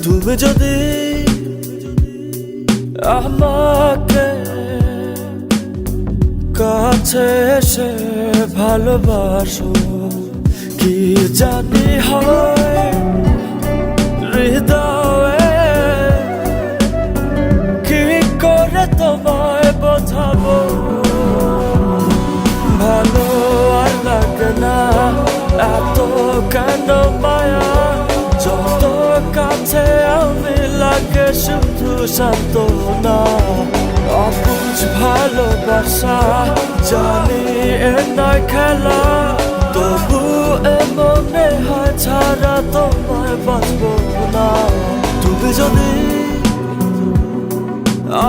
তুমি যদি আমাকে কাছে এসে ভালোবাসো, কি জানি হয় হৃদয়ে, কি করে তোমায় বোঝাবো। ভালো আর লাগে না এত কেন মায়া, যত কাছে আমি লাগে শুধু সান্ত্বনা। অবুঝ ভালোবাসা জানি এ নয় খেলা, তবু এ মনে হয় ছাড়া তোমায় বাঁচবো না। তুমি যদি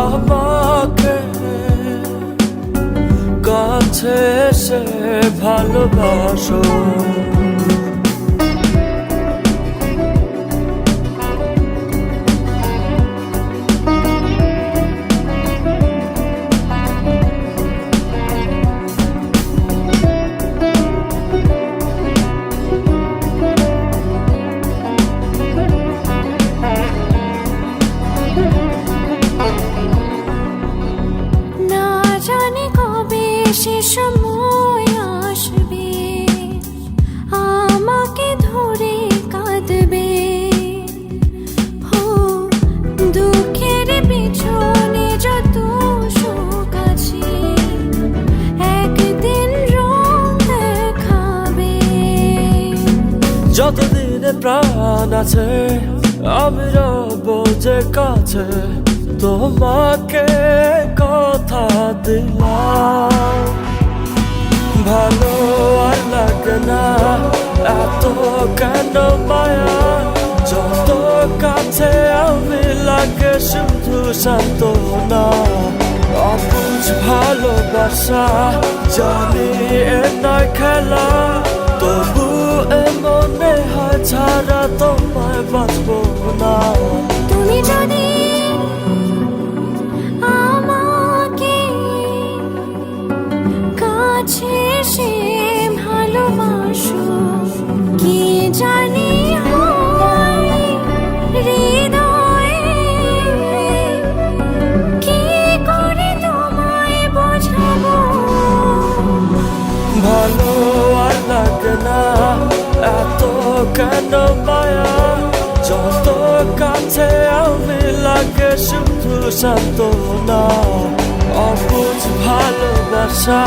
আমাকে কাছে এসে ভালোবাসো। সে সময় আসবে আমাকে ধরে কাঁদবে, হো দুঃখের পিছনে যত সুখ আছে একদিন রং দেখাবে। যতদিনে প্রাণ আছে আমি রব যে কাছে, তোমাকে কথা দিলাম। ভালো আর লাগে না এত কেন মায়া, যত কাছে আমি লাগে শুধু সান্ত্বনা। অবুঝ ভালোবাসা জানি এ নয় খেলা, তবু এ মনে হয় ছাড়া তোমায় বাঁচবো না। তুমি যদি আমাকে কাছে এসে ভালোবাসো, কি জানি হয় হৃদয়ে, কি করে তোমায় বোঝাবো। ভালো আর লাগে না এত কেন মায়া, যত কাছে আমি লাগে শুধু সান্ত্বনা। অবুঝ ভালোবাসা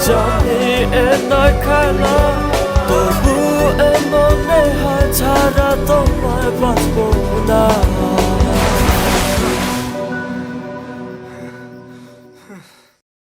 জানি এ নয় খেলা, তবু এ মনে হয় ছাড়া তোমায় বাঁচবো